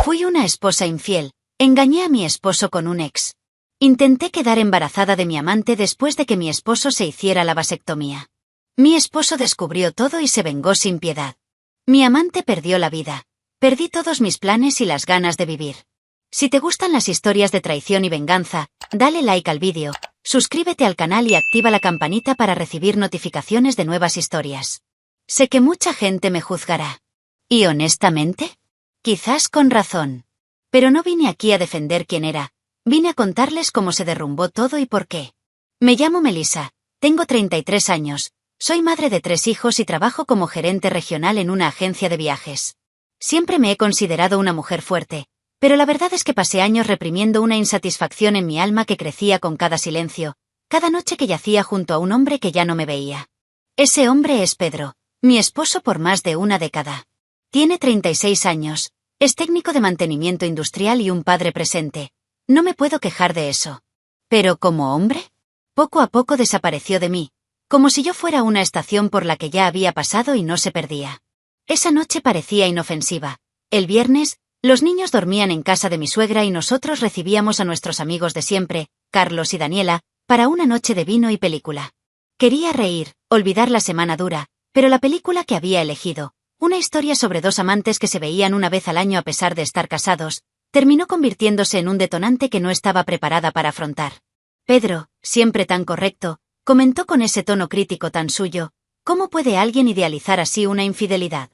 Fui una esposa infiel, engañé a mi esposo con un ex. Intenté quedar embarazada de mi amante después de que mi esposo se hiciera la vasectomía. Mi esposo descubrió todo y se vengó sin piedad. Mi amante perdió la vida. Perdí todos mis planes y las ganas de vivir. Si te gustan las historias de traición y venganza, dale like al vídeo, suscríbete al canal y activa la campanita para recibir notificaciones de nuevas historias. Sé que mucha gente me juzgará. Y honestamente, quizás con razón. Pero no vine aquí a defender quién era, vine a contarles cómo se derrumbó todo y por qué. Me llamo Melissa, tengo 33 años, soy madre de 3 hijos y trabajo como gerente regional en una agencia de viajes. Siempre me he considerado una mujer fuerte, pero la verdad es que pasé años reprimiendo una insatisfacción en mi alma que crecía con cada silencio, cada noche que yacía junto a un hombre que ya no me veía. Ese hombre es Pedro, mi esposo por más de una década. Tiene 36 años, es técnico de mantenimiento industrial y un padre presente. No me puedo quejar de eso. Pero como hombre, poco a poco desapareció de mí, como si yo fuera una estación por la que ya había pasado y no se perdía. Esa noche parecía inofensiva. El viernes, los niños dormían en casa de mi suegra y nosotros recibíamos a nuestros amigos de siempre, Carlos y Daniela, para una noche de vino y película. Quería reír, olvidar la semana dura, pero la película que había elegido, una historia sobre 2 amantes que se veían una vez al año a pesar de estar casados, terminó convirtiéndose en un detonante que no estaba preparada para afrontar. Pedro, siempre tan correcto, comentó con ese tono crítico tan suyo, ¿cómo puede alguien idealizar así una infidelidad?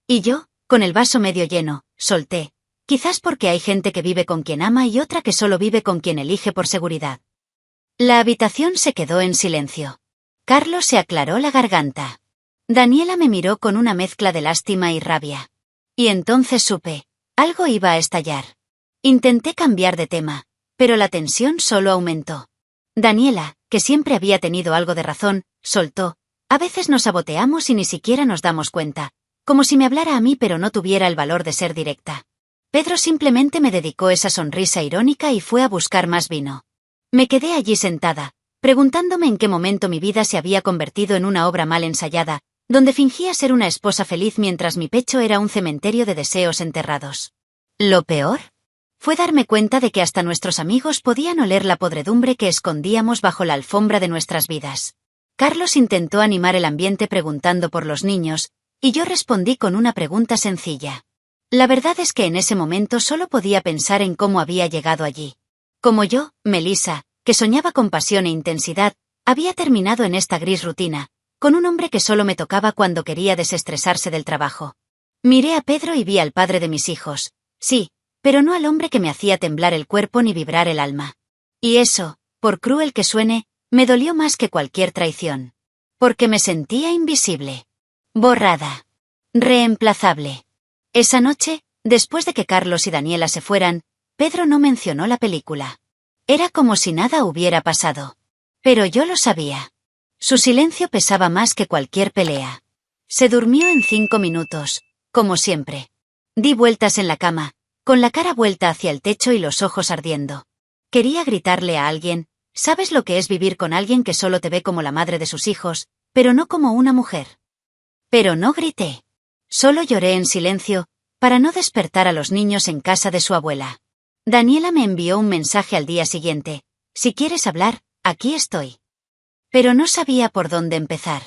Y yo, con el vaso medio lleno, solté, quizás porque hay gente que vive con quien ama y otra que solo vive con quien elige por seguridad. La habitación se quedó en silencio. Carlos se aclaró la garganta. Daniela me miró con una mezcla de lástima y rabia. Y entonces supe, algo iba a estallar. Intenté cambiar de tema, pero la tensión solo aumentó. Daniela, que siempre había tenido algo de razón, soltó, a veces nos saboteamos y ni siquiera nos damos cuenta, como si me hablara a mí pero no tuviera el valor de ser directa. Pedro simplemente me dedicó esa sonrisa irónica y fue a buscar más vino. Me quedé allí sentada, preguntándome en qué momento mi vida se había convertido en una obra mal ensayada, donde fingía ser una esposa feliz mientras mi pecho era un cementerio de deseos enterrados. Lo peor fue darme cuenta de que hasta nuestros amigos podían oler la podredumbre que escondíamos bajo la alfombra de nuestras vidas. Carlos intentó animar el ambiente preguntando por los niños, y yo respondí con una pregunta sencilla. La verdad es que en ese momento solo podía pensar en cómo había llegado allí. Como yo, Melissa, que soñaba con pasión e intensidad, había terminado en esta gris rutina, con un hombre que solo me tocaba cuando quería desestresarse del trabajo. Miré a Pedro y vi al padre de mis hijos, sí, pero no al hombre que me hacía temblar el cuerpo ni vibrar el alma. Y eso, por cruel que suene, me dolió más que cualquier traición. Porque me sentía invisible. Borrada. Reemplazable. Esa noche, después de que Carlos y Daniela se fueran, Pedro no mencionó la película. Era como si nada hubiera pasado. Pero yo lo sabía. Su silencio pesaba más que cualquier pelea. Se durmió en 5 minutos, como siempre. Di vueltas en la cama, con la cara vuelta hacia el techo y los ojos ardiendo. Quería gritarle a alguien, ¿sabes lo que es vivir con alguien que solo te ve como la madre de sus hijos, pero no como una mujer? Pero no grité. Solo lloré en silencio, para no despertar a los niños en casa de su abuela. Daniela me envió un mensaje al día siguiente, si quieres hablar, aquí estoy. Pero no sabía por dónde empezar.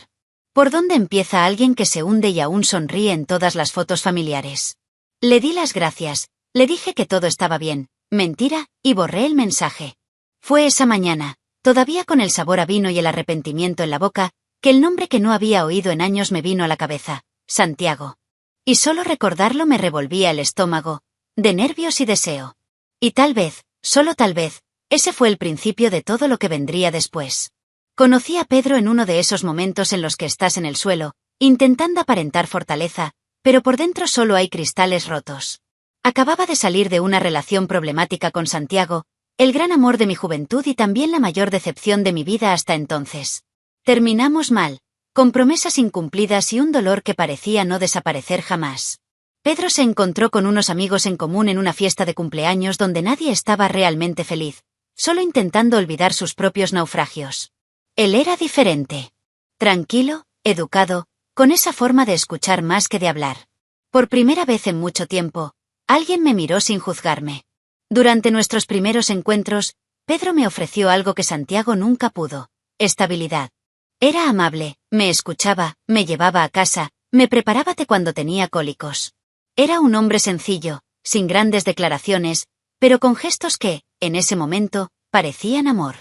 ¿Por dónde empieza alguien que se hunde y aún sonríe en todas las fotos familiares? Le di las gracias, le dije que todo estaba bien, mentira, y borré el mensaje. Fue esa mañana, todavía con el sabor a vino y el arrepentimiento en la boca, que el nombre que no había oído en años me vino a la cabeza, Santiago. Y solo recordarlo me revolvía el estómago, de nervios y deseo. Y tal vez, solo tal vez, ese fue el principio de todo lo que vendría después. Conocí a Pedro en uno de esos momentos en los que estás en el suelo, intentando aparentar fortaleza, pero por dentro solo hay cristales rotos. Acababa de salir de una relación problemática con Santiago, el gran amor de mi juventud y también la mayor decepción de mi vida hasta entonces. Terminamos mal, con promesas incumplidas y un dolor que parecía no desaparecer jamás. Pedro se encontró con unos amigos en común en una fiesta de cumpleaños donde nadie estaba realmente feliz, solo intentando olvidar sus propios naufragios. Él era diferente. Tranquilo, educado, con esa forma de escuchar más que de hablar. Por primera vez en mucho tiempo, Alguien me miró sin juzgarme. Durante nuestros primeros encuentros, Pedro me ofreció algo que Santiago nunca pudo: estabilidad. Era amable, me escuchaba, me llevaba a casa, me preparaba té cuando tenía cólicos. Era un hombre sencillo, sin grandes declaraciones, pero con gestos que, en ese momento, parecían amor.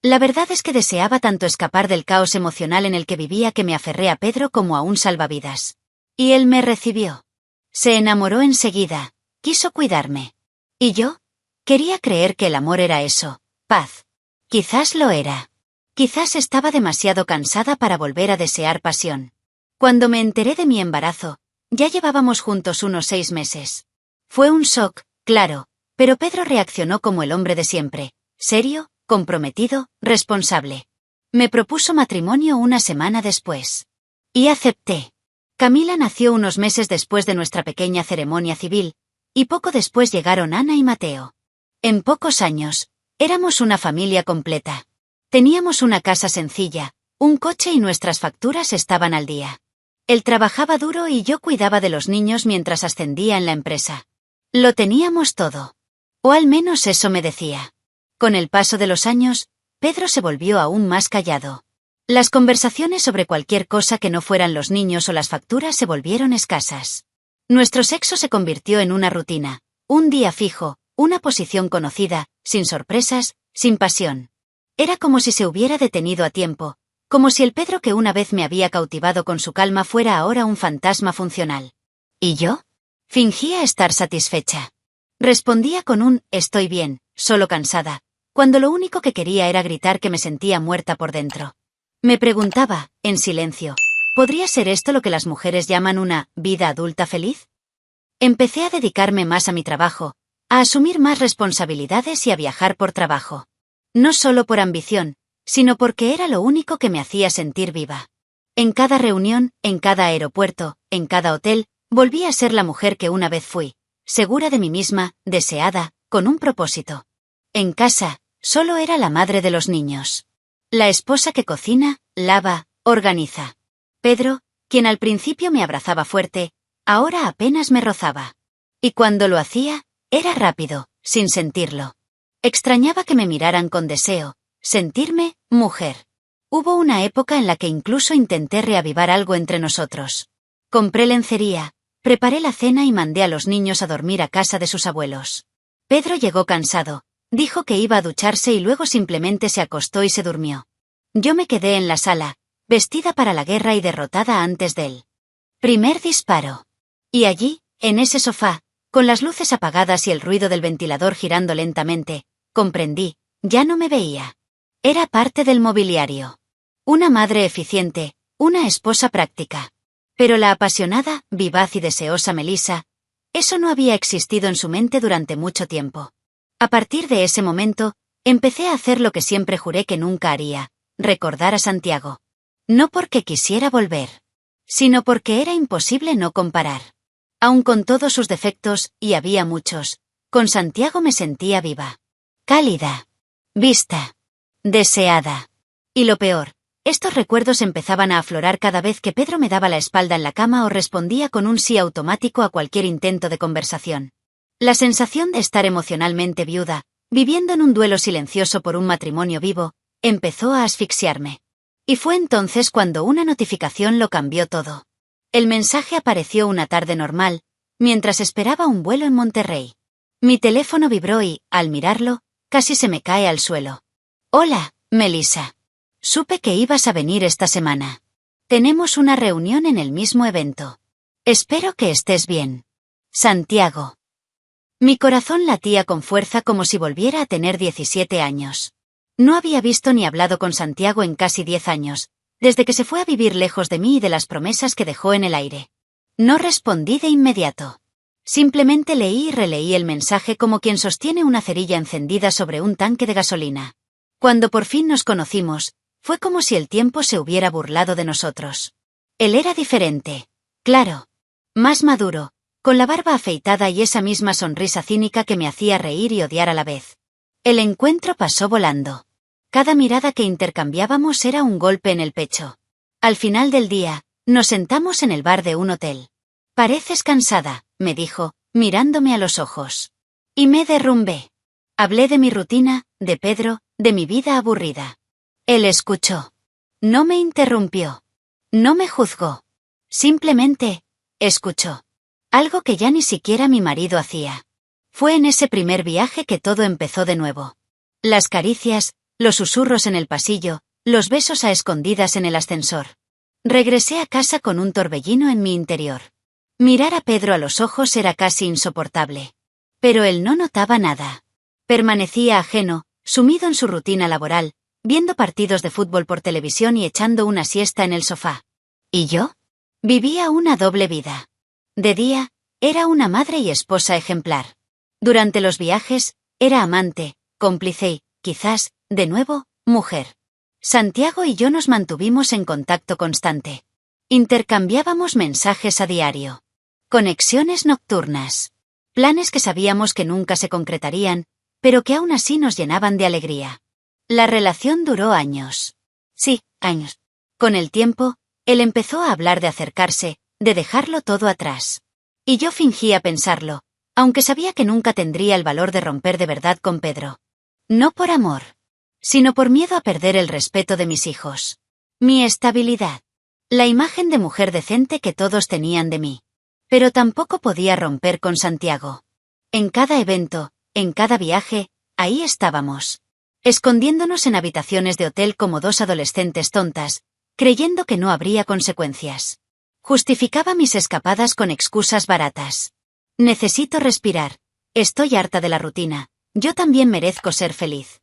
La verdad es que deseaba tanto escapar del caos emocional en el que vivía que me aferré a Pedro como a un salvavidas. Y él me recibió. Se enamoró enseguida, quiso cuidarme. ¿Y yo? Quería creer que el amor era eso, paz. Quizás lo era. Quizás estaba demasiado cansada para volver a desear pasión. Cuando me enteré de mi embarazo, ya llevábamos juntos unos 6 meses. Fue un shock, claro, pero Pedro reaccionó como el hombre de siempre, serio, comprometido, responsable. Me propuso matrimonio una semana después. Y acepté. Camila nació unos meses después de nuestra pequeña ceremonia civil, y poco después llegaron Ana y Mateo. En pocos años, éramos una familia completa. Teníamos una casa sencilla, un coche y nuestras facturas estaban al día. Él trabajaba duro y yo cuidaba de los niños mientras ascendía en la empresa. Lo teníamos todo. O al menos eso me decía. Con el paso de los años, Pedro se volvió aún más callado. Las conversaciones sobre cualquier cosa que no fueran los niños o las facturas se volvieron escasas. Nuestro sexo se convirtió en una rutina, un día fijo, una posición conocida, sin sorpresas, sin pasión. Era como si se hubiera detenido a tiempo, como si el Pedro que una vez me había cautivado con su calma fuera ahora un fantasma funcional. ¿Y yo? Fingía estar satisfecha. Respondía con un «estoy bien, solo cansada», cuando lo único que quería era gritar que me sentía muerta por dentro. Me preguntaba, en silencio, ¿podría ser esto lo que las mujeres llaman una vida adulta feliz? Empecé a dedicarme más a mi trabajo, a asumir más responsabilidades y a viajar por trabajo. No solo por ambición, sino porque era lo único que me hacía sentir viva. En cada reunión, en cada aeropuerto, en cada hotel, volví a ser la mujer que una vez fui, segura de mí misma, deseada, con un propósito. En casa, solo era la madre de los niños. La esposa que cocina, lava, organiza. Pedro, quien al principio me abrazaba fuerte, ahora apenas me rozaba. Y cuando lo hacía, era rápido, sin sentirlo. Extrañaba que me miraran con deseo, sentirme mujer. Hubo una época en la que incluso intenté reavivar algo entre nosotros. Compré lencería, preparé la cena y mandé a los niños a dormir a casa de sus abuelos. Pedro llegó cansado, dijo que iba a ducharse y luego simplemente se acostó y se durmió. Yo me quedé en la sala, vestida para la guerra y derrotada antes de él. Primer disparo. Y allí, en ese sofá, con las luces apagadas y el ruido del ventilador girando lentamente, comprendí, ya no me veía. Era parte del mobiliario. Una madre eficiente, una esposa práctica. Pero la apasionada, vivaz y deseosa Melissa, eso no había existido en su mente durante mucho tiempo. A partir de ese momento, empecé a hacer lo que siempre juré que nunca haría, recordar a Santiago. No porque quisiera volver, sino porque era imposible no comparar. Aun con todos sus defectos, y había muchos, con Santiago me sentía viva. Cálida. Vista. Deseada. Y lo peor, estos recuerdos empezaban a aflorar cada vez que Pedro me daba la espalda en la cama o respondía con un sí automático a cualquier intento de conversación. La sensación de estar emocionalmente viuda, viviendo en un duelo silencioso por un matrimonio vivo, empezó a asfixiarme. Y fue entonces cuando una notificación lo cambió todo. El mensaje apareció una tarde normal, mientras esperaba un vuelo en Monterrey. Mi teléfono vibró y, al mirarlo, casi se me cae al suelo. Hola, Melissa. Supe que ibas a venir esta semana. Tenemos una reunión en el mismo evento. Espero que estés bien. Santiago. Mi corazón latía con fuerza como si volviera a tener 17 años. No había visto ni hablado con Santiago en casi 10 años, desde que se fue a vivir lejos de mí y de las promesas que dejó en el aire. No respondí de inmediato. Simplemente leí y releí el mensaje como quien sostiene una cerilla encendida sobre un tanque de gasolina. Cuando por fin nos conocimos, fue como si el tiempo se hubiera burlado de nosotros. Él era diferente. Claro. Más maduro, con la barba afeitada y esa misma sonrisa cínica que me hacía reír y odiar a la vez. El encuentro pasó volando. Cada mirada que intercambiábamos era un golpe en el pecho. Al final del día, nos sentamos en el bar de un hotel. Pareces cansada, me dijo, mirándome a los ojos. Y me derrumbé. Hablé de mi rutina, de Pedro, de mi vida aburrida. Él escuchó. No me interrumpió. No me juzgó. Simplemente, escuchó. Algo que ya ni siquiera mi marido hacía. Fue en ese primer viaje que todo empezó de nuevo. Las caricias, los susurros en el pasillo, los besos a escondidas en el ascensor. Regresé a casa con un torbellino en mi interior. Mirar a Pedro a los ojos era casi insoportable. Pero él no notaba nada. Permanecía ajeno, sumido en su rutina laboral, viendo partidos de fútbol por televisión y echando una siesta en el sofá. ¿Y yo? Vivía una doble vida. De día, era una madre y esposa ejemplar. Durante los viajes, era amante, cómplice y, quizás, de nuevo, mujer. Santiago y yo nos mantuvimos en contacto constante. Intercambiábamos mensajes a diario. Conexiones nocturnas. Planes que sabíamos que nunca se concretarían, pero que aún así nos llenaban de alegría. La relación duró años. Sí, años. Con el tiempo, él empezó a hablar de acercarse, de dejarlo todo atrás. Y yo fingía pensarlo, aunque sabía que nunca tendría el valor de romper de verdad con Pedro. No por amor, sino por miedo a perder el respeto de mis hijos. Mi estabilidad. La imagen de mujer decente que todos tenían de mí. Pero tampoco podía romper con Santiago. En cada evento, en cada viaje, ahí estábamos. Escondiéndonos en habitaciones de hotel como dos adolescentes tontas, creyendo que no habría consecuencias. Justificaba mis escapadas con excusas baratas. Necesito respirar. Estoy harta de la rutina. Yo también merezco ser feliz.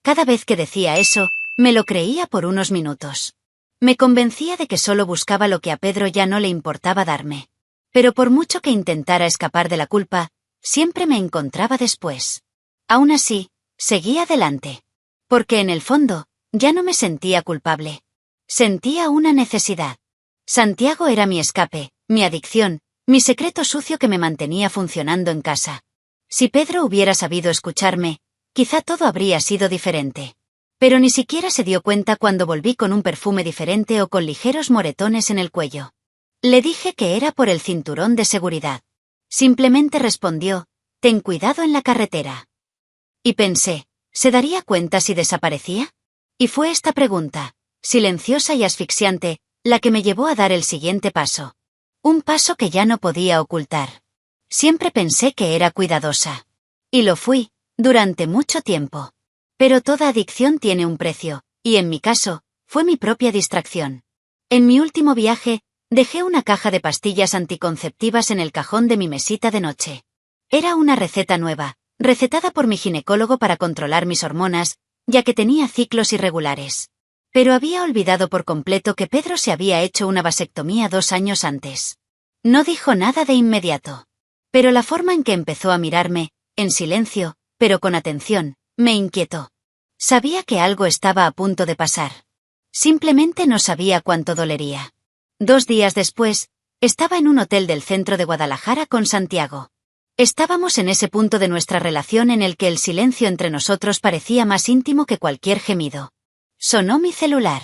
Cada vez que decía eso, me lo creía por unos minutos. Me convencía de que solo buscaba lo que a Pedro ya no le importaba darme. Pero por mucho que intentara escapar de la culpa, siempre me encontraba después. Aún así, seguí adelante. Porque en el fondo, ya no me sentía culpable. Sentía una necesidad. Santiago era mi escape, mi adicción, mi secreto sucio que me mantenía funcionando en casa. Si Pedro hubiera sabido escucharme, quizá todo habría sido diferente. Pero ni siquiera se dio cuenta cuando volví con un perfume diferente o con ligeros moretones en el cuello. Le dije que era por el cinturón de seguridad. Simplemente respondió, «Ten cuidado en la carretera». Y pensé, ¿se daría cuenta si desaparecía? Y fue esta pregunta, silenciosa y asfixiante, la que me llevó a dar el siguiente paso. Un paso que ya no podía ocultar. Siempre pensé que era cuidadosa. Y lo fui, durante mucho tiempo. Pero toda adicción tiene un precio, y en mi caso, fue mi propia distracción. En mi último viaje, dejé una caja de pastillas anticonceptivas en el cajón de mi mesita de noche. Era una receta nueva, recetada por mi ginecólogo para controlar mis hormonas, ya que tenía ciclos irregulares. Pero había olvidado por completo que Pedro se había hecho una vasectomía 2 años antes. No dijo nada de inmediato. Pero la forma en que empezó a mirarme, en silencio, pero con atención, me inquietó. Sabía que algo estaba a punto de pasar. Simplemente no sabía cuánto dolería. 2 días después, estaba en un hotel del centro de Guadalajara con Santiago. Estábamos en ese punto de nuestra relación en el que el silencio entre nosotros parecía más íntimo que cualquier gemido. Sonó mi celular.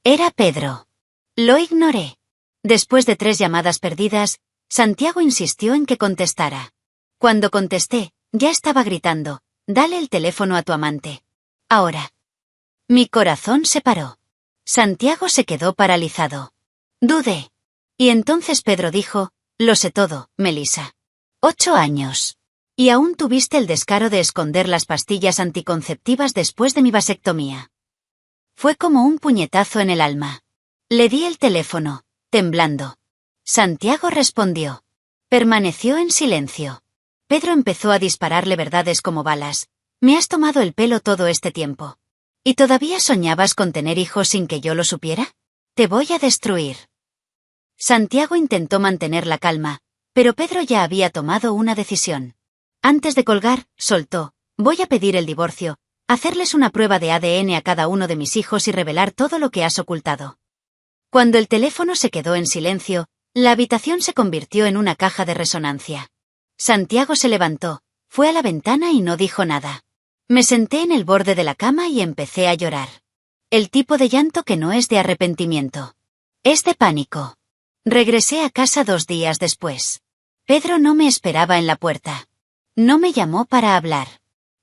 Era Pedro. Lo ignoré. Después de 3 llamadas perdidas, Santiago insistió en que contestara. Cuando contesté, ya estaba gritando, «Dale el teléfono a tu amante. Ahora». Mi corazón se paró. Santiago se quedó paralizado. Dudé. Y entonces Pedro dijo, «Lo sé todo, Melissa. 8 años. Y aún tuviste el descaro de esconder las pastillas anticonceptivas después de mi vasectomía». Fue como un puñetazo en el alma. Le di el teléfono, temblando. Santiago respondió. Permaneció en silencio. Pedro empezó a dispararle verdades como balas. «Me has tomado el pelo todo este tiempo. ¿Y todavía soñabas con tener hijos sin que yo lo supiera? Te voy a destruir». Santiago intentó mantener la calma, pero Pedro ya había tomado una decisión. Antes de colgar, soltó, «Voy a pedir el divorcio, hacerles una prueba de ADN a cada uno de mis hijos y revelar todo lo que has ocultado». Cuando el teléfono se quedó en silencio, la habitación se convirtió en una caja de resonancia. Santiago se levantó, fue a la ventana y no dijo nada. Me senté en el borde de la cama y empecé a llorar. El tipo de llanto que no es de arrepentimiento. Es de pánico. Regresé a casa 2 días después. Pedro no me esperaba en la puerta. No me llamó para hablar.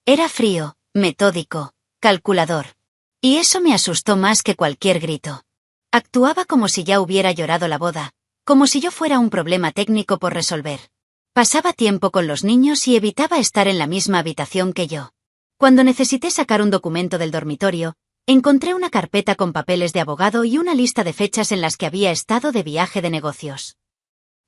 Era frío, metódico, calculador. Y eso me asustó más que cualquier grito. Actuaba como si ya hubiera llorado la boda, como si yo fuera un problema técnico por resolver. Pasaba tiempo con los niños y evitaba estar en la misma habitación que yo. Cuando necesité sacar un documento del dormitorio, encontré una carpeta con papeles de abogado y una lista de fechas en las que había estado de viaje de negocios.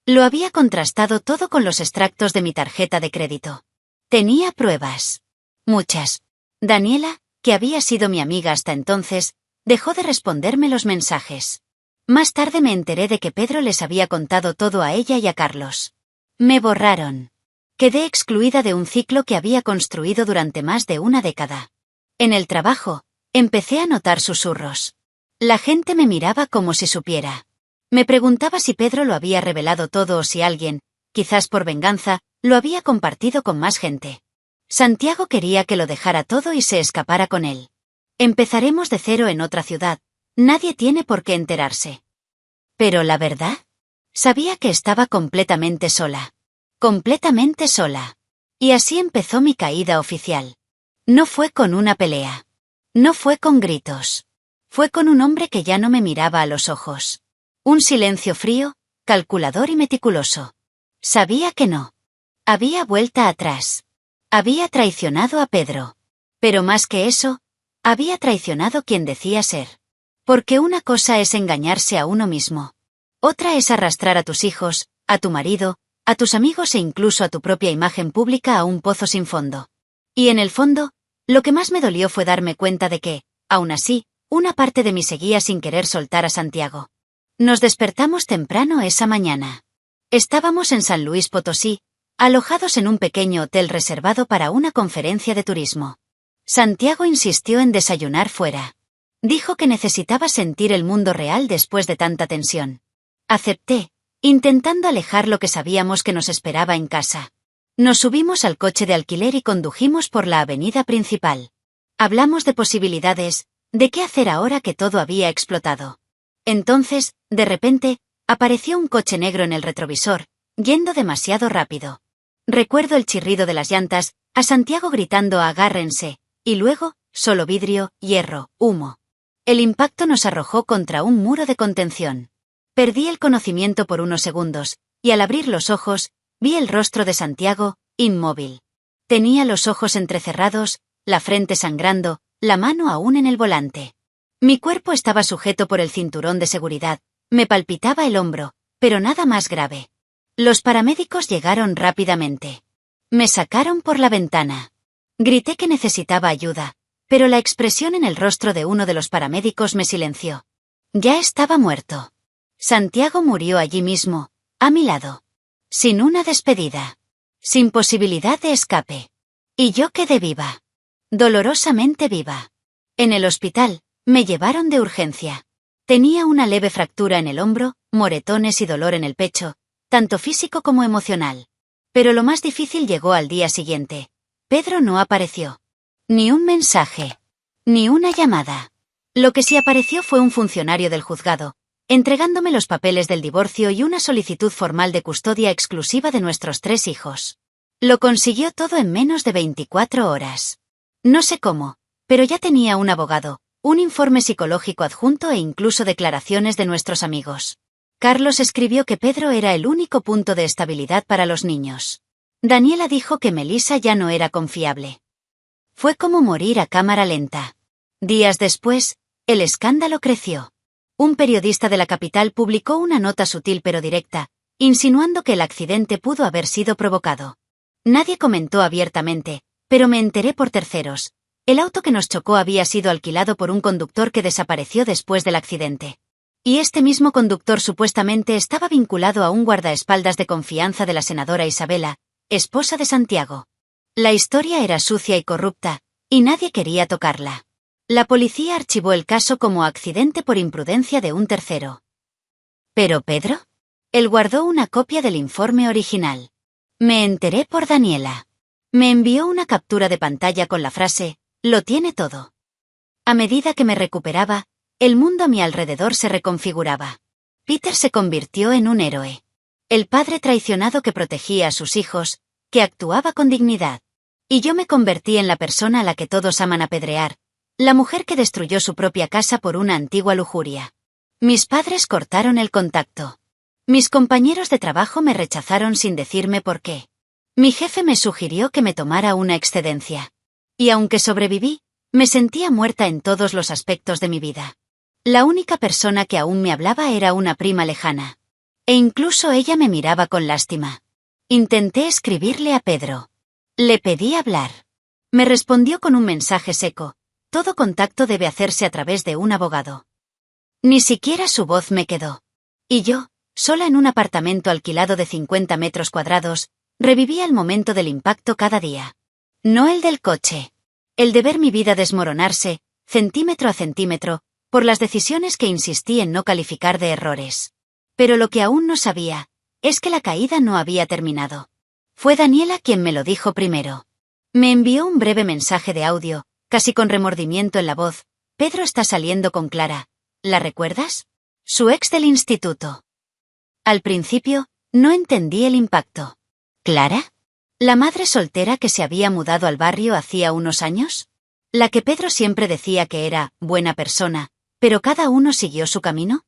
Lo había contrastado todo con los extractos de mi tarjeta de crédito. Tenía pruebas. Muchas. Daniela, que había sido mi amiga hasta entonces, dejó de responderme los mensajes. Más tarde me enteré de que Pedro les había contado todo a ella y a Carlos. Me borraron. Quedé excluida de un ciclo que había construido durante más de una década. En el trabajo, empecé a notar susurros. La gente me miraba como si supiera. Me preguntaba si Pedro lo había revelado todo o si alguien, quizás por venganza, lo había compartido con más gente. Santiago quería que lo dejara todo y se escapara con él. Empezaremos de cero en otra ciudad. Nadie tiene por qué enterarse. Pero la verdad, sabía que estaba completamente sola. Completamente sola. Y así empezó mi caída oficial. No fue con una pelea. No fue con gritos. Fue con un hombre que ya no me miraba a los ojos. Un silencio frío, calculador y meticuloso. Sabía que no. Había vuelta atrás. Había traicionado a Pedro. Pero más que eso, había traicionado quien decía ser. Porque una cosa es engañarse a uno mismo. Otra es arrastrar a tus hijos, a tu marido, a tus amigos e incluso a tu propia imagen pública a un pozo sin fondo. Y en el fondo, lo que más me dolió fue darme cuenta de que, aún así, una parte de mí seguía sin querer soltar a Santiago. Nos despertamos temprano esa mañana. Estábamos en San Luis Potosí, alojados en un pequeño hotel reservado para una conferencia de turismo. Santiago insistió en desayunar fuera. Dijo que necesitaba sentir el mundo real después de tanta tensión. Acepté, intentando alejar lo que sabíamos que nos esperaba en casa. Nos subimos al coche de alquiler y condujimos por la avenida principal. Hablamos de posibilidades, de qué hacer ahora que todo había explotado. Entonces, de repente, apareció un coche negro en el retrovisor, yendo demasiado rápido. Recuerdo el chirrido de las llantas, a Santiago gritando agárrense, y luego, solo vidrio, hierro, humo. El impacto nos arrojó contra un muro de contención. Perdí el conocimiento por unos segundos, y al abrir los ojos, vi el rostro de Santiago, inmóvil. Tenía los ojos entrecerrados, la frente sangrando, la mano aún en el volante. Mi cuerpo estaba sujeto por el cinturón de seguridad, me palpitaba el hombro, pero nada más grave. Los paramédicos llegaron rápidamente. Me sacaron por la ventana. Grité que necesitaba ayuda, pero la expresión en el rostro de uno de los paramédicos me silenció. Ya estaba muerto. Santiago murió allí mismo, a mi lado. Sin una despedida. Sin posibilidad de escape. Y yo quedé viva. Dolorosamente viva. En el hospital, me llevaron de urgencia. Tenía una leve fractura en el hombro, moretones y dolor en el pecho, tanto físico como emocional. Pero lo más difícil llegó al día siguiente. Pedro no apareció. Ni un mensaje. Ni una llamada. Lo que sí apareció fue un funcionario del juzgado, entregándome los papeles del divorcio y una solicitud formal de custodia exclusiva de nuestros 3 hijos. Lo consiguió todo en menos de 24 horas. No sé cómo, pero ya tenía un abogado, un informe psicológico adjunto e incluso declaraciones de nuestros amigos. Carlos escribió que Pedro era el único punto de estabilidad para los niños. Daniela dijo que Melissa ya no era confiable. Fue como morir a cámara lenta. Días después, el escándalo creció. Un periodista de la capital publicó una nota sutil pero directa, insinuando que el accidente pudo haber sido provocado. Nadie comentó abiertamente, pero me enteré por terceros. El auto que nos chocó había sido alquilado por un conductor que desapareció después del accidente. Y este mismo conductor supuestamente estaba vinculado a un guardaespaldas de confianza de la senadora Isabela, esposa de Santiago. La historia era sucia y corrupta, y nadie quería tocarla. La policía archivó el caso como accidente por imprudencia de un tercero. ¿Pero Pedro? Él guardó una copia del informe original. Me enteré por Daniela. Me envió una captura de pantalla con la frase, lo tiene todo. A medida que me recuperaba, el mundo a mi alrededor se reconfiguraba. Peter se convirtió en un héroe. El padre traicionado que protegía a sus hijos, que actuaba con dignidad. Y yo me convertí en la persona a la que todos aman apedrear, la mujer que destruyó su propia casa por una antigua lujuria. Mis padres cortaron el contacto. Mis compañeros de trabajo me rechazaron sin decirme por qué. Mi jefe me sugirió que me tomara una excedencia. Y aunque sobreviví, me sentía muerta en todos los aspectos de mi vida. La única persona que aún me hablaba era una prima lejana. E incluso ella me miraba con lástima. Intenté escribirle a Pedro. Le pedí hablar. Me respondió con un mensaje seco: todo contacto debe hacerse a través de un abogado. Ni siquiera su voz me quedó. Y yo, sola en un apartamento alquilado de 50 metros cuadrados, revivía el momento del impacto cada día. No el del coche. El de ver mi vida desmoronarse, centímetro a centímetro, por las decisiones que insistí en no calificar de errores. Pero lo que aún no sabía, es que la caída no había terminado. Fue Daniela quien me lo dijo primero. Me envió un breve mensaje de audio, casi con remordimiento en la voz: Pedro está saliendo con Clara. ¿La recuerdas? Su ex del instituto. Al principio, no entendí el impacto. ¿Clara? ¿La madre soltera que se había mudado al barrio hacía unos años? ¿La que Pedro siempre decía que era buena persona, pero cada uno siguió su camino?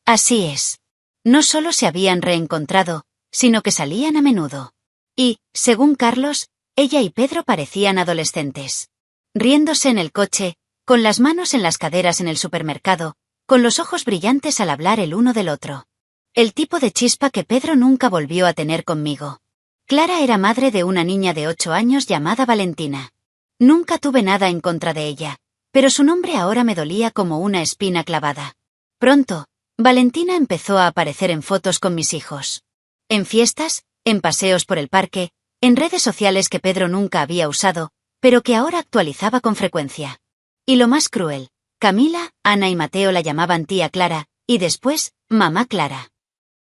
Así es. No solo se habían reencontrado, sino que salían a menudo. Y, según Carlos, ella y Pedro parecían adolescentes. Riéndose en el coche, con las manos en las caderas en el supermercado, con los ojos brillantes al hablar el uno del otro. El tipo de chispa que Pedro nunca volvió a tener conmigo. Clara era madre de una niña de 8 años llamada Valentina. Nunca tuve nada en contra de ella, pero su nombre ahora me dolía como una espina clavada. Pronto, Valentina empezó a aparecer en fotos con mis hijos. En fiestas, en paseos por el parque, en redes sociales que Pedro nunca había usado, pero que ahora actualizaba con frecuencia. Y lo más cruel, Camila, Ana y Mateo la llamaban tía Clara, y después, mamá Clara.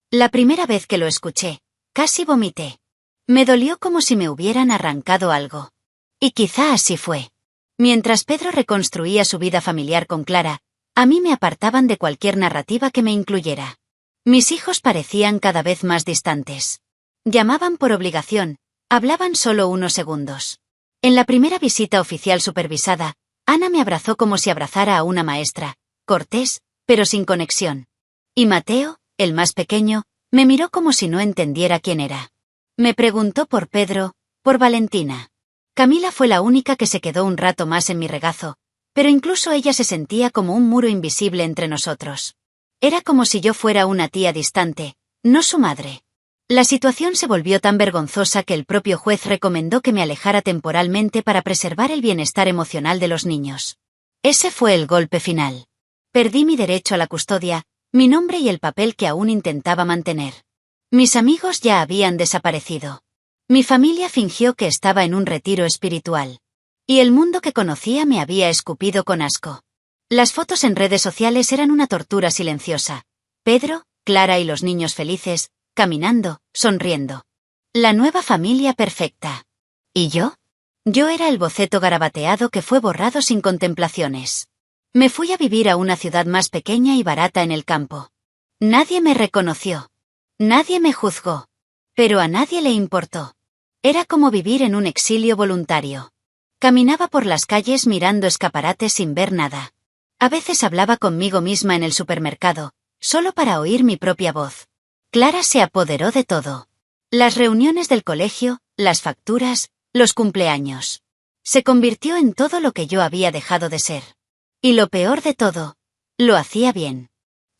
La primera vez que lo escuché, casi vomité. Me dolió como si me hubieran arrancado algo. Y quizá así fue. Mientras Pedro reconstruía su vida familiar con Clara, a mí me apartaban de cualquier narrativa que me incluyera. Mis hijos parecían cada vez más distantes. Llamaban por obligación, hablaban solo unos segundos. En la primera visita oficial supervisada, Ana me abrazó como si abrazara a una maestra, cortés, pero sin conexión. Y Mateo, el más pequeño, me miró como si no entendiera quién era. Me preguntó por Pedro, por Valentina. Camila fue la única que se quedó un rato más en mi regazo, pero incluso ella se sentía como un muro invisible entre nosotros. Era como si yo fuera una tía distante, no su madre. La situación se volvió tan vergonzosa que el propio juez recomendó que me alejara temporalmente para preservar el bienestar emocional de los niños. Ese fue el golpe final. Perdí mi derecho a la custodia, mi nombre y el papel que aún intentaba mantener. Mis amigos ya habían desaparecido. Mi familia fingió que estaba en un retiro espiritual. Y el mundo que conocía me había escupido con asco. Las fotos en redes sociales eran una tortura silenciosa. Pedro, Clara y los niños felices, caminando, sonriendo. La nueva familia perfecta. ¿Y yo? Yo era el boceto garabateado que fue borrado sin contemplaciones. Me fui a vivir a una ciudad más pequeña y barata en el campo. Nadie me reconoció. Nadie me juzgó. Pero a nadie le importó. Era como vivir en un exilio voluntario. Caminaba por las calles mirando escaparates sin ver nada. A veces hablaba conmigo misma en el supermercado, solo para oír mi propia voz. Clara se apoderó de todo. Las reuniones del colegio, las facturas, los cumpleaños. Se convirtió en todo lo que yo había dejado de ser. Y lo peor de todo, lo hacía bien.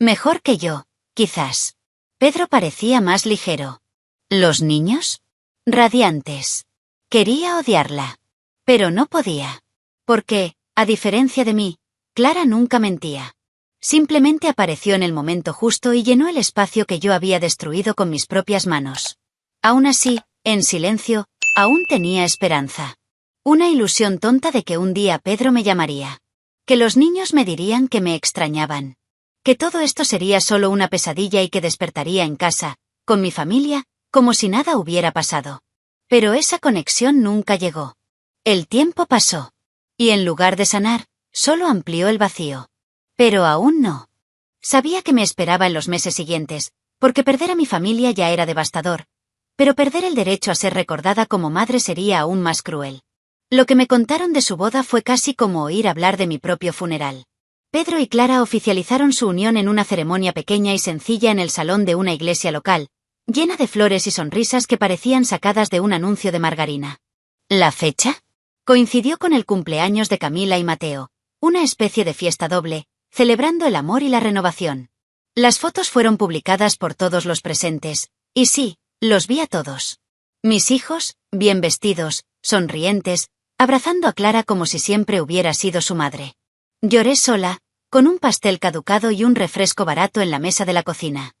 Mejor que yo, quizás. Pedro parecía más ligero. ¿Los niños? Radiantes. Quería odiarla. Pero no podía. Porque, a diferencia de mí, Clara nunca mentía. Simplemente apareció en el momento justo y llenó el espacio que yo había destruido con mis propias manos. Aún así, en silencio, aún tenía esperanza. Una ilusión tonta de que un día Pedro me llamaría. Que los niños me dirían que me extrañaban. Que todo esto sería solo una pesadilla y que despertaría en casa, con mi familia, como si nada hubiera pasado. Pero esa conexión nunca llegó. El tiempo pasó. Y en lugar de sanar, solo amplió el vacío. Pero aún no. Sabía que me esperaba en los meses siguientes, Porque perder a mi familia ya era devastador, pero perder el derecho a ser recordada como madre sería aún más cruel. Lo que me contaron de su boda fue casi como oír hablar de mi propio funeral. Pedro y Clara oficializaron su unión en una ceremonia pequeña y sencilla en el salón de una iglesia local, llena de flores y sonrisas que parecían sacadas de un anuncio de margarina. ¿La fecha? Coincidió con el cumpleaños de Camila y Mateo, una especie de fiesta doble, celebrando el amor y la renovación. Las fotos fueron publicadas por todos los presentes, y sí, los vi a todos. Mis hijos, bien vestidos, sonrientes, abrazando a Clara como si siempre hubiera sido su madre. Lloré sola, con un pastel caducado y un refresco barato en la mesa de la cocina.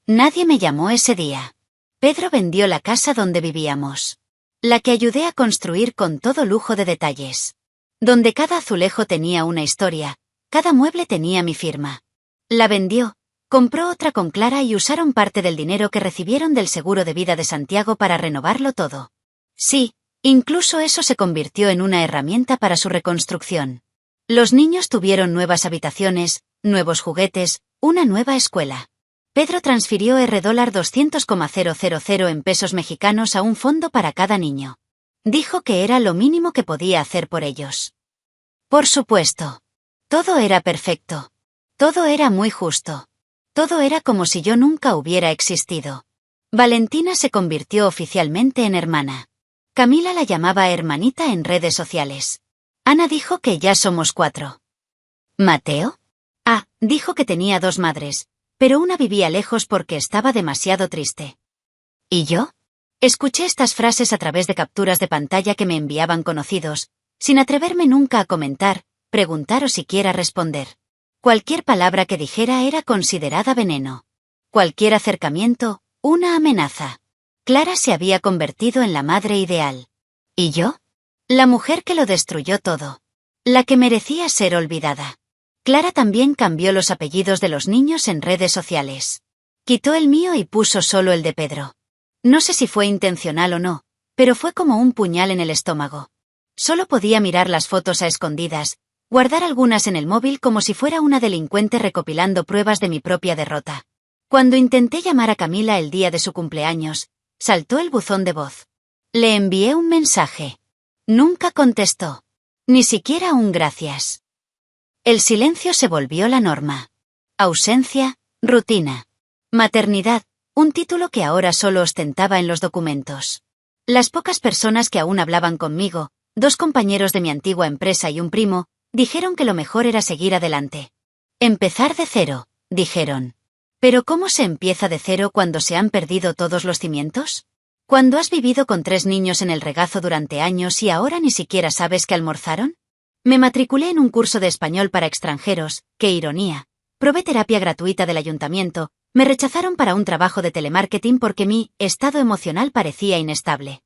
Nadie me llamó ese día. Pedro vendió la casa donde vivíamos. La que ayudé a construir con todo lujo de detalles. Donde cada azulejo tenía una historia, cada mueble tenía mi firma. La vendió, compró otra con Clara y usaron parte del dinero que recibieron del seguro de vida de Santiago para renovarlo todo. Sí, incluso eso se convirtió en una herramienta para su reconstrucción. Los niños tuvieron nuevas habitaciones, nuevos juguetes, una nueva escuela. Pedro transfirió $200,000 en pesos mexicanos a un fondo para cada niño. Dijo que era lo mínimo que podía hacer por ellos. Por supuesto. Todo era perfecto. Todo era muy justo. Todo era como si yo nunca hubiera existido. Valentina se convirtió oficialmente en hermana. Camila la llamaba hermanita en redes sociales. Ana dijo que ya somos 4. ¿Mateo? Dijo que tenía 2 madres, pero una vivía lejos porque estaba demasiado triste. ¿Y yo? Escuché estas frases a través de capturas de pantalla que me enviaban conocidos, sin atreverme nunca a comentar, preguntar o siquiera responder. Cualquier palabra que dijera era considerada veneno. Cualquier acercamiento, una amenaza. Clara se había convertido en la madre ideal. ¿Y yo? La mujer que lo destruyó todo. La que merecía ser olvidada. Clara también cambió los apellidos de los niños en redes sociales. Quitó el mío y puso solo el de Pedro. No sé si fue intencional o no, pero fue como un puñal en el estómago. Solo podía mirar las fotos a escondidas, guardar algunas en el móvil como si fuera una delincuente recopilando pruebas de mi propia derrota. Cuando intenté llamar a Camila el día de su cumpleaños, saltó el buzón de voz. Le envié un mensaje. Nunca contestó. Ni siquiera un gracias. El silencio se volvió la norma. Ausencia, rutina. Maternidad, un título que ahora solo ostentaba en los documentos. Las pocas personas que aún hablaban conmigo, 2 compañeros de mi antigua empresa y un primo, dijeron que lo mejor era seguir adelante. Empezar de cero, dijeron. ¿Pero cómo se empieza de cero cuando se han perdido todos los cimientos? ¿Cuando has vivido con 3 niños en el regazo durante años y ahora ni siquiera sabes qué almorzaron? Me matriculé en un curso de español para extranjeros, qué ironía. Probé terapia gratuita del ayuntamiento, me rechazaron para un trabajo de telemarketing porque mi estado emocional parecía inestable.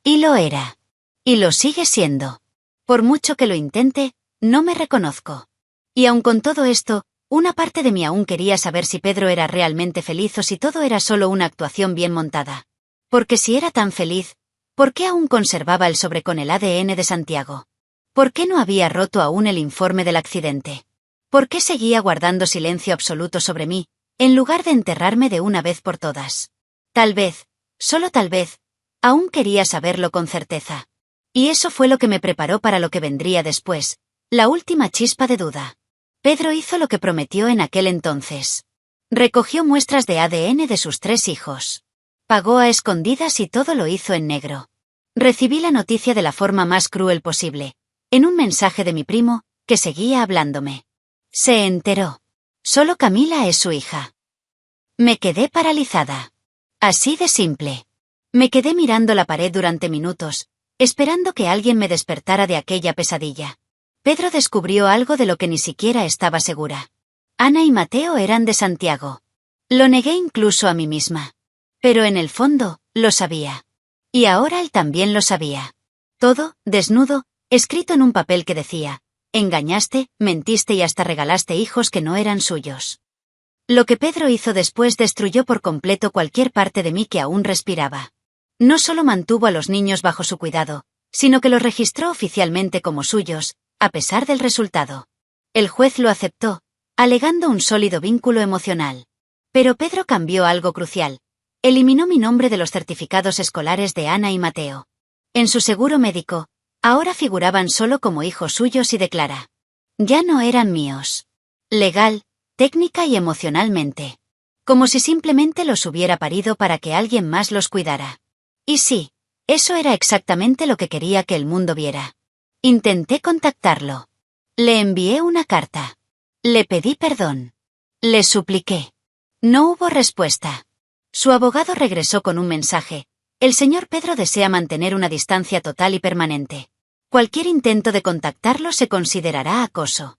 Y lo era. Y lo sigue siendo. Por mucho que lo intente, no me reconozco. Y aun con todo esto, una parte de mí aún quería saber si Pedro era realmente feliz o si todo era solo una actuación bien montada. Porque si era tan feliz, ¿por qué aún conservaba el sobre con el ADN de Santiago? ¿Por qué no había roto aún el informe del accidente? ¿Por qué seguía guardando silencio absoluto sobre mí, en lugar de enterrarme de una vez por todas? Tal vez, solo tal vez, aún quería saberlo con certeza. Y eso fue lo que me preparó para lo que vendría después, la última chispa de duda. Pedro hizo lo que prometió en aquel entonces. Recogió muestras de ADN de sus 3 hijos. Pagó a escondidas y todo lo hizo en negro. Recibí la noticia de la forma más cruel posible, en un mensaje de mi primo, que seguía hablándome. Se enteró. Solo Camila es su hija. Me quedé paralizada. Así de simple. Me quedé mirando la pared durante minutos, esperando que alguien me despertara de aquella pesadilla. Pedro descubrió algo de lo que ni siquiera estaba segura. Ana y Mateo eran de Santiago. Lo negué incluso a mí misma. Pero en el fondo, lo sabía. Y ahora él también lo sabía. Todo, desnudo, escrito en un papel que decía: engañaste, mentiste y hasta regalaste hijos que no eran suyos. Lo que Pedro hizo después destruyó por completo cualquier parte de mí que aún respiraba. No solo mantuvo a los niños bajo su cuidado, sino que los registró oficialmente como suyos, a pesar del resultado. El juez lo aceptó, alegando un sólido vínculo emocional. Pero Pedro cambió algo crucial. Eliminó mi nombre de los certificados escolares de Ana y Mateo. En su seguro médico, ahora figuraban solo como hijos suyos y de Clara. Ya no eran míos. Legal, técnica y emocionalmente. Como si simplemente los hubiera parido para que alguien más los cuidara. Y sí, eso era exactamente lo que quería que el mundo viera. Intenté contactarlo. Le envié una carta. Le pedí perdón. Le supliqué. No hubo respuesta. Su abogado regresó con un mensaje. El señor Pedro desea mantener una distancia total y permanente. Cualquier intento de contactarlo se considerará acoso.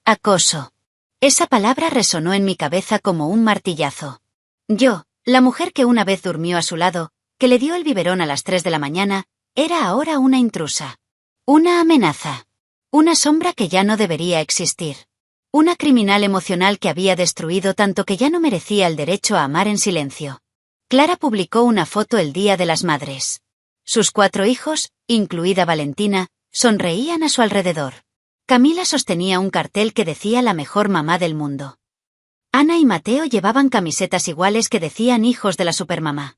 Acoso. Esa palabra resonó en mi cabeza como un martillazo. Yo, la mujer que una vez durmió a su lado, que le dio el biberón a las 3 de la mañana, era ahora una intrusa. Una amenaza. Una sombra que ya no debería existir. Una criminal emocional que había destruido tanto que ya no merecía el derecho a amar en silencio. Clara publicó una foto el Día de las Madres. Sus 4 hijos, incluida Valentina, sonreían a su alrededor. Camila sostenía un cartel que decía la mejor mamá del mundo. Ana y Mateo llevaban camisetas iguales que decían hijos de la supermamá.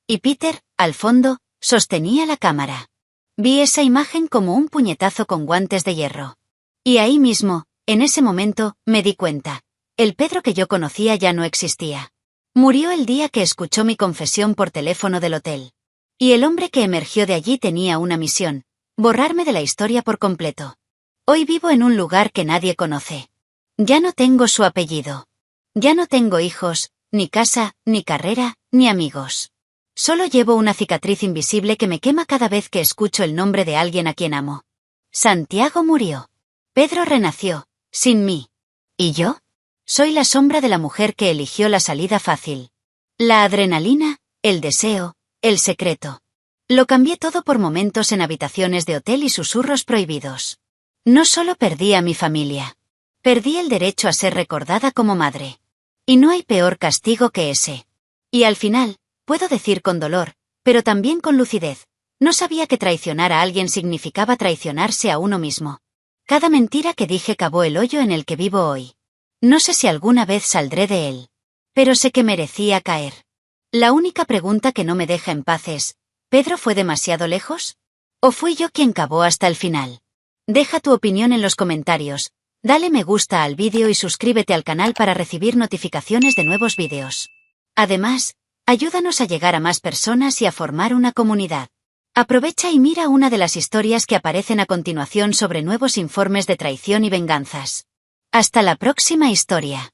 Y Peter, al fondo, sostenía la cámara. Vi esa imagen como un puñetazo con guantes de hierro. Y ahí mismo, en ese momento, me di cuenta. El Pedro que yo conocía ya no existía. Murió el día que escuchó mi confesión por teléfono del hotel. Y el hombre que emergió de allí tenía una misión: borrarme de la historia por completo. Hoy vivo en un lugar que nadie conoce. Ya no tengo su apellido. Ya no tengo hijos, ni casa, ni carrera, ni amigos. Solo llevo una cicatriz invisible que me quema cada vez que escucho el nombre de alguien a quien amo. Santiago murió. Pedro renació, sin mí. ¿Y yo? Soy la sombra de la mujer que eligió la salida fácil. La adrenalina, el deseo, el secreto. Lo cambié todo por momentos en habitaciones de hotel y susurros prohibidos. No solo perdí a mi familia. Perdí el derecho a ser recordada como madre. Y no hay peor castigo que ese. Y al final, puedo decir con dolor, pero también con lucidez, no sabía que traicionar a alguien significaba traicionarse a uno mismo. Cada mentira que dije cavó el hoyo en el que vivo hoy. No sé si alguna vez saldré de él. Pero sé que merecía caer. La única pregunta que no me deja en paz es: ¿Pedro fue demasiado lejos? ¿O fui yo quien cavó hasta el final? Deja tu opinión en los comentarios, dale me gusta al vídeo y suscríbete al canal para recibir notificaciones de nuevos vídeos. Además, ayúdanos a llegar a más personas y a formar una comunidad. Aprovecha y mira una de las historias que aparecen a continuación sobre nuevos informes de traición y venganzas. Hasta la próxima historia.